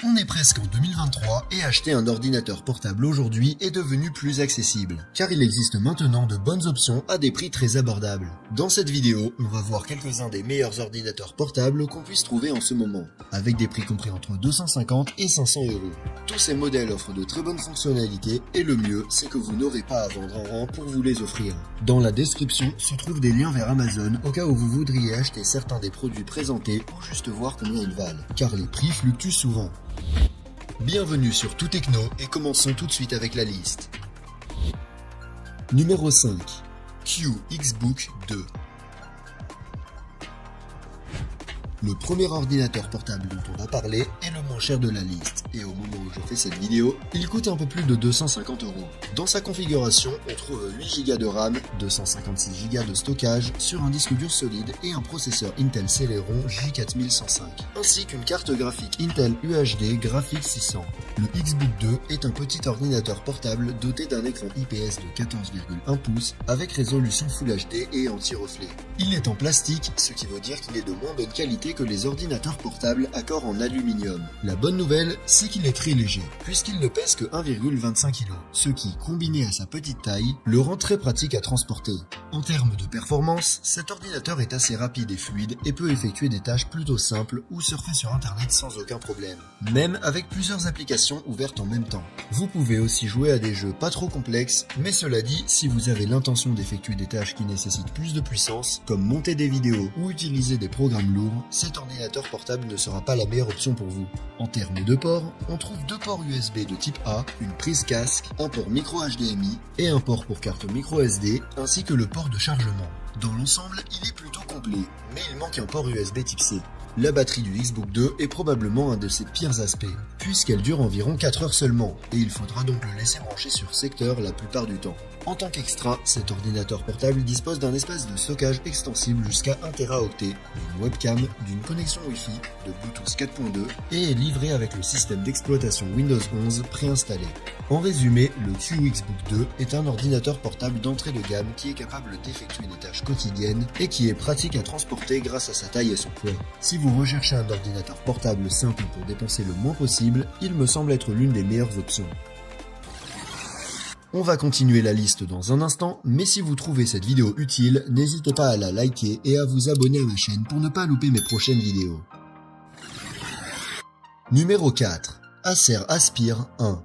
On est presque en 2023 et acheter un ordinateur portable aujourd'hui est devenu plus accessible, car il existe maintenant de bonnes options à des prix très abordables. Dans cette vidéo, on va voir quelques-uns des meilleurs ordinateurs portables qu'on puisse trouver en ce moment, avec des prix compris entre 250 et 500 €. Tous ces modèles offrent de très bonnes fonctionnalités et le mieux, c'est que vous n'aurez pas à vendre en rang pour vous les offrir. Dans la description se trouvent des liens vers Amazon au cas où vous voudriez acheter certains des produits présentés ou juste voir combien ils valent, car les prix fluctuent souvent. Bienvenue sur Tout Techno et commençons tout de suite avec la liste. Numéro 5. QXBook 2. Le premier ordinateur portable dont on va parler est le moins cher de la liste, et au moment où je fais cette vidéo, il coûte un peu plus de 250 €. Dans sa configuration, on trouve 8 Go de RAM, 256 Go de stockage sur un disque dur solide et un processeur Intel Celeron J4105, ainsi qu'une carte graphique Intel UHD Graphics 600. Le XBook 2 est un petit ordinateur portable doté d'un écran IPS de 14,1 pouces avec résolution Full HD et anti-reflet. Il est en plastique, ce qui veut dire qu'il est de moins bonne qualité que les ordinateurs portables à corps en aluminium. La bonne nouvelle, c'est qu'il est très léger, puisqu'il ne pèse que 1,25 kg, ce qui, combiné à sa petite taille, le rend très pratique à transporter. En termes de performance, cet ordinateur est assez rapide et fluide et peut effectuer des tâches plutôt simples ou surfer sur internet sans aucun problème, même avec plusieurs applications ouvertes en même temps. Vous pouvez aussi jouer à des jeux pas trop complexes, mais cela dit, si vous avez l'intention d'effectuer des tâches qui nécessitent plus de puissance, comme monter des vidéos ou utiliser des programmes lourds, cet ordinateur portable ne sera pas la meilleure option pour vous. En termes de ports, on trouve deux ports USB de type A, une prise casque, un port micro HDMI et un port pour carte micro SD, ainsi que le port de chargement. Dans l'ensemble, il est plutôt complet, mais il manque un port USB type C. La batterie du XBook 2 est probablement un de ses pires aspects, puisqu'elle dure environ 4 heures seulement, et il faudra donc le laisser brancher sur secteur la plupart du temps. En tant qu'extra, cet ordinateur portable dispose d'un espace de stockage extensible jusqu'à 1 Teraoctet, d'une webcam, d'une connexion Wi-Fi, de Bluetooth 4.2 et est livré avec le système d'exploitation Windows 11 préinstallé. En résumé, le QXBook 2 est un ordinateur portable d'entrée de gamme qui est capable d'effectuer des tâches quotidiennes et qui est pratique à transporter grâce à sa taille et son poids. Si vous recherchez un ordinateur portable simple pour dépenser le moins possible, il me semble être l'une des meilleures options. On va continuer la liste dans un instant, mais si vous trouvez cette vidéo utile, n'hésitez pas à la liker et à vous abonner à ma chaîne pour ne pas louper mes prochaines vidéos. Numéro 4. Acer Aspire 1.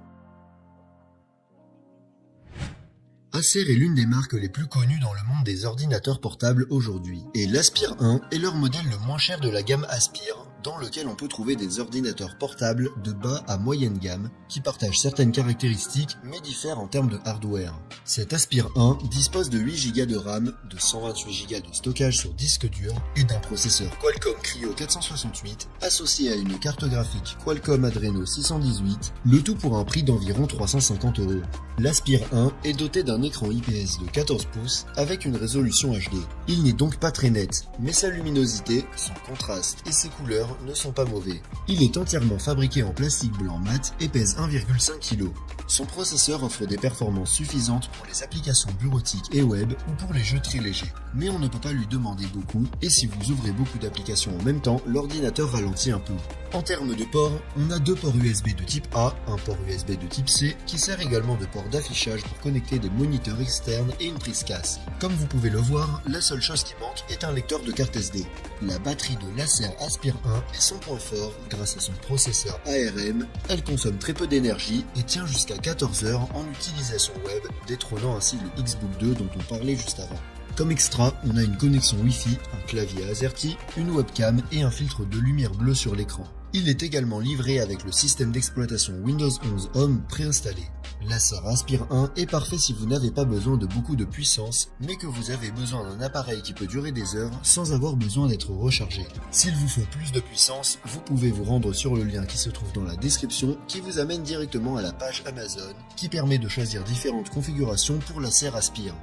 Acer est l'une des marques les plus connues dans le monde des ordinateurs portables aujourd'hui, et l'Aspire 1 est leur modèle le moins cher de la gamme Aspire, dans lequel on peut trouver des ordinateurs portables de bas à moyenne gamme qui partagent certaines caractéristiques mais diffèrent en termes de hardware. Cet Aspire 1 dispose de 8 Go de RAM, de 128 Go de stockage sur disque dur et d'un processeur Qualcomm Cryo 468 associé à une carte graphique Qualcomm Adreno 618, le tout pour un prix d'environ 350 €. L'Aspire 1 est doté d'un écran IPS de 14 pouces avec une résolution HD. Il n'est donc pas très net, mais sa luminosité, son contraste et ses couleurs ne sont pas mauvais. Il est entièrement fabriqué en plastique blanc mat et pèse 1,5 kg. Son processeur offre des performances suffisantes pour les applications bureautiques et web ou pour les jeux très légers. Mais on ne peut pas lui demander beaucoup et si vous ouvrez beaucoup d'applications en même temps, l'ordinateur ralentit un peu. En termes de ports, on a deux ports USB de type A, un port USB de type C qui sert également de port d'affichage pour connecter des moniteurs externes et une prise casque. Comme vous pouvez le voir, la seule chose qui manque est un lecteur de carte SD. La batterie de l'Acer Aspire 1 est son point fort grâce à son processeur ARM, elle consomme très peu d'énergie et tient jusqu'à 14 heures en utilisation web, détrônant ainsi le XBook 2 dont on parlait juste avant. Comme extra, on a une connexion Wi-Fi, un clavier AZERTY, une webcam et un filtre de lumière bleue sur l'écran. Il est également livré avec le système d'exploitation Windows 11 Home préinstallé. L'Acer Aspire 1 est parfait si vous n'avez pas besoin de beaucoup de puissance, mais que vous avez besoin d'un appareil qui peut durer des heures sans avoir besoin d'être rechargé. S'il vous faut plus de puissance, vous pouvez vous rendre sur le lien qui se trouve dans la description qui vous amène directement à la page Amazon qui permet de choisir différentes configurations pour l'Acer Aspire.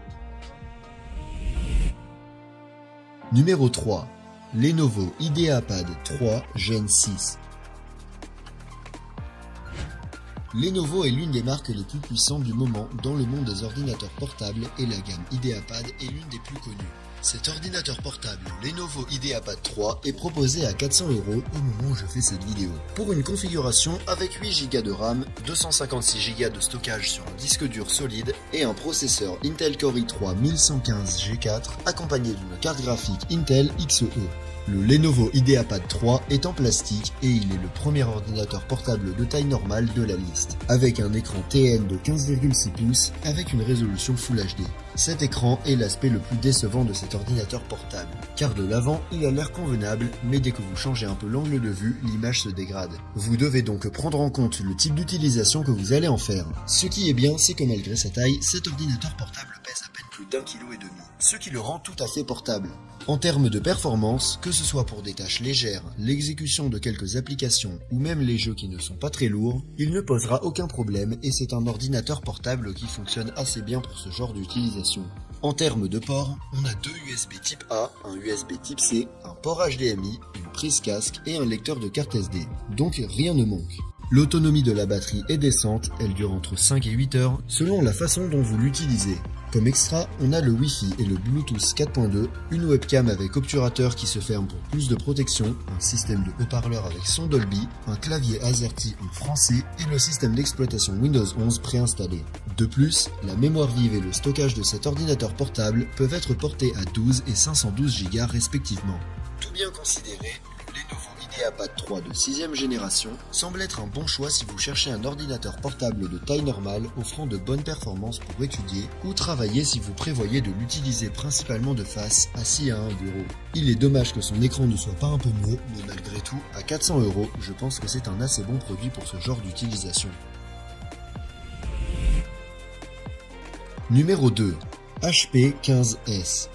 Numéro 3. Lenovo IdeaPad 3 Gen 6. Lenovo est l'une des marques les plus puissantes du moment dans le monde des ordinateurs portables et la gamme IdeaPad est l'une des plus connues. Cet ordinateur portable Lenovo IdeaPad 3 est proposé à 400 € au moment où je fais cette vidéo. Pour une configuration avec 8 Go de RAM, 256 Go de stockage sur un disque dur solide et un processeur Intel Core i3 1115G4 accompagné d'une carte graphique Intel XE. Le Lenovo IdeaPad 3 est en plastique et il est le premier ordinateur portable de taille normale de la liste, avec un écran TN de 15,6 pouces avec une résolution Full HD. Cet écran est l'aspect le plus décevant de cet ordinateur portable, car de l'avant il a l'air convenable, mais dès que vous changez un peu l'angle de vue, l'image se dégrade. Vous devez donc prendre en compte le type d'utilisation que vous allez en faire. Ce qui est bien, c'est que malgré sa taille, cet ordinateur portable pèse à peine plus d'1,5 kg, ce qui le rend tout à fait portable. En termes de performance, que ce soit pour des tâches légères, l'exécution de quelques applications ou même les jeux qui ne sont pas très lourds, il ne posera aucun problème et c'est un ordinateur portable qui fonctionne assez bien pour ce genre d'utilisation. En termes de ports, on a deux USB type A, un USB type C, un port HDMI, une prise casque et un lecteur de carte SD, donc rien ne manque. L'autonomie de la batterie est décente, elle dure entre 5 et 8 heures selon la façon dont vous l'utilisez. Comme extra, on a le Wi-Fi et le Bluetooth 4.2, une webcam avec obturateur qui se ferme pour plus de protection, un système de haut-parleur avec son Dolby, un clavier AZERTY en français et le système d'exploitation Windows 11 préinstallé. De plus, la mémoire vive et le stockage de cet ordinateur portable peuvent être portés à 12 et 512 Go respectivement. Tout bien considéré, le Lenovo IdeaPad 3 de 6ème génération semble être un bon choix si vous cherchez un ordinateur portable de taille normale offrant de bonnes performances pour étudier ou travailler si vous prévoyez de l'utiliser principalement de face, assis à un bureau. Il est dommage que son écran ne soit pas un peu mieux, mais malgré tout, à 400 €, je pense que c'est un assez bon produit pour ce genre d'utilisation. Numéro 2. HP 15S.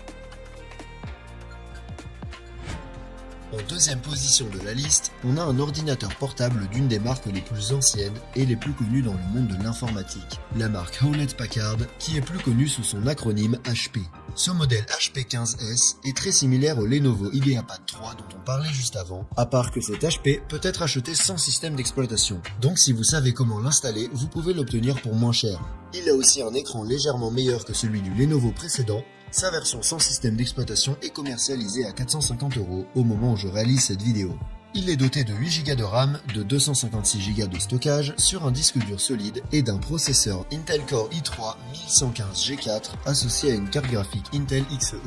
En deuxième position de la liste, on a un ordinateur portable d'une des marques les plus anciennes et les plus connues dans le monde de l'informatique, la marque Hewlett-Packard, qui est plus connue sous son acronyme HP. Ce modèle HP 15S est très similaire au Lenovo IdeaPad 3 dont on parlait juste avant, à part que cet HP peut être acheté sans système d'exploitation. Donc si vous savez comment l'installer, vous pouvez l'obtenir pour moins cher. Il a aussi un écran légèrement meilleur que celui du Lenovo précédent. Sa version sans système d'exploitation est commercialisée à 450 € au moment où je réalise cette vidéo. Il est doté de 8 Go de RAM, de 256 Go de stockage sur un disque dur solide et d'un processeur Intel Core i3 1115G4 associé à une carte graphique Intel XE.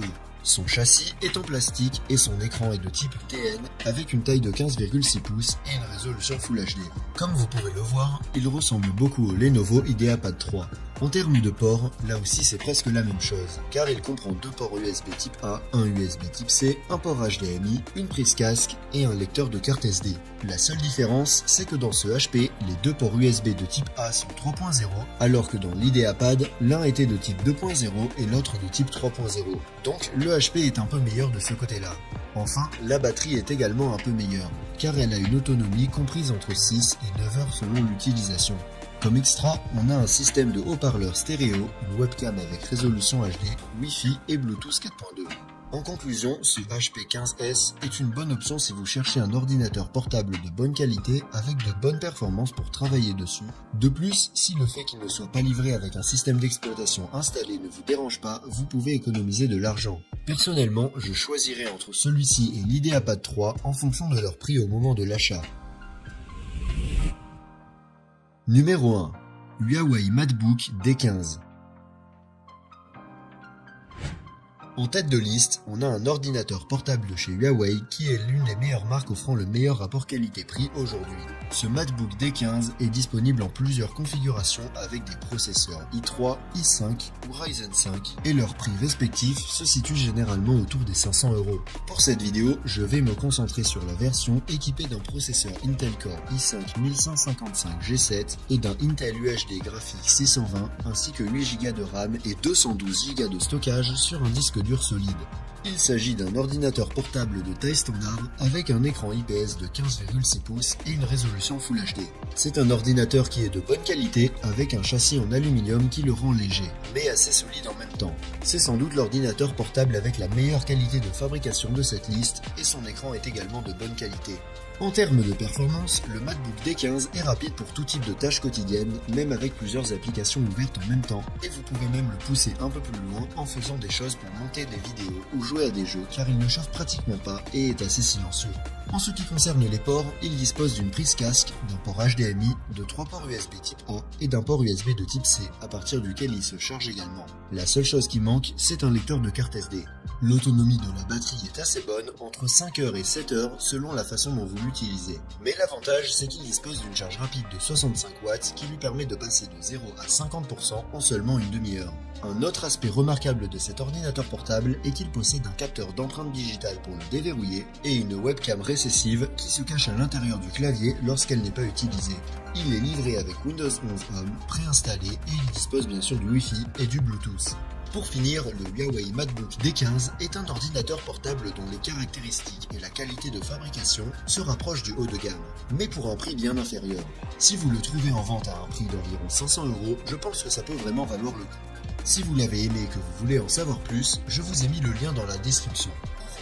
Son châssis est en plastique et son écran est de type TN avec une taille de 15,6 pouces et une résolution Full HD. Comme vous pouvez le voir, il ressemble beaucoup au Lenovo IdeaPad 3. En termes de ports, là aussi c'est presque la même chose, car il comprend deux ports USB type A, un USB type C, un port HDMI, une prise casque et un lecteur de carte SD. La seule différence, c'est que dans ce HP, les deux ports USB de type A sont 3.0, alors que dans l'IdeaPad, l'un était de type 2.0 et l'autre de type 3.0. Donc le HP est un peu meilleur de ce côté-là. Enfin, la batterie est également un peu meilleure, car elle a une autonomie comprise entre 6 et 9 heures selon l'utilisation. Comme extra, on a un système de haut-parleurs stéréo, une webcam avec résolution HD, Wi-Fi et Bluetooth 4.2. En conclusion, ce HP 15S est une bonne option si vous cherchez un ordinateur portable de bonne qualité avec de bonnes performances pour travailler dessus. De plus, si le fait qu'il ne soit pas livré avec un système d'exploitation installé ne vous dérange pas, vous pouvez économiser de l'argent. Personnellement, je choisirais entre celui-ci et l'IdeaPad 3 en fonction de leur prix au moment de l'achat. Numéro 1. Huawei MateBook D15. En tête de liste, on a un ordinateur portable de chez Huawei qui est l'une des meilleures marques offrant le meilleur rapport qualité-prix aujourd'hui. Ce MateBook D15 est disponible en plusieurs configurations avec des processeurs i3, i5 ou Ryzen 5 et leurs prix respectifs se situent généralement autour des 500 €. Pour cette vidéo, je vais me concentrer sur la version équipée d'un processeur Intel Core i5 1155G7 et d'un Intel UHD graphique 620 ainsi que 8 Go de RAM et 212 Go de stockage sur un disque dur solide. Il s'agit d'un ordinateur portable de taille standard avec un écran IPS de 15,6 pouces et une résolution Full HD. C'est un ordinateur qui est de bonne qualité avec un châssis en aluminium qui le rend léger, mais assez solide en même temps. C'est sans doute l'ordinateur portable avec la meilleure qualité de fabrication de cette liste et son écran est également de bonne qualité. En termes de performance, le MacBook D15 est rapide pour tout type de tâches quotidiennes, même avec plusieurs applications ouvertes en même temps, et vous pouvez même le pousser un peu plus loin en faisant des choses pour monter des vidéos ou jouer à des jeux, car il ne chauffe pratiquement pas et est assez silencieux. En ce qui concerne les ports, il dispose d'une prise casque, d'un port HDMI, de 3 ports USB type A et d'un port USB de type C, à partir duquel il se charge également. La seule chose qui manque, c'est un lecteur de carte SD. L'autonomie de la batterie est assez bonne, entre 5 heures et 7 heures selon la façon dont vous l'utilisez. Mais l'avantage, c'est qu'il dispose d'une charge rapide de 65 watts qui lui permet de passer de 0 à 50% en seulement une demi-heure. Un autre aspect remarquable de cet ordinateur portable est qu'il possède un capteur d'empreinte digitale pour le déverrouiller et une webcam récessive qui se cache à l'intérieur du clavier lorsqu'elle n'est pas utilisée. Il est livré avec Windows 11 Home préinstallé et il dispose bien sûr du Wi-Fi et du Bluetooth. Pour finir, le Huawei MacBook D15 est un ordinateur portable dont les caractéristiques et la qualité de fabrication se rapprochent du haut de gamme, mais pour un prix bien inférieur. Si vous le trouvez en vente à un prix d'environ 500 €, je pense que ça peut vraiment valoir le coup. Si vous l'avez aimé et que vous voulez en savoir plus, je vous ai mis le lien dans la description.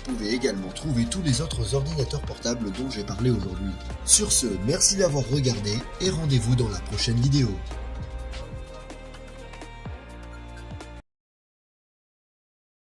Vous pouvez également trouver tous les autres ordinateurs portables dont j'ai parlé aujourd'hui. Sur ce, merci d'avoir regardé et rendez-vous dans la prochaine vidéo.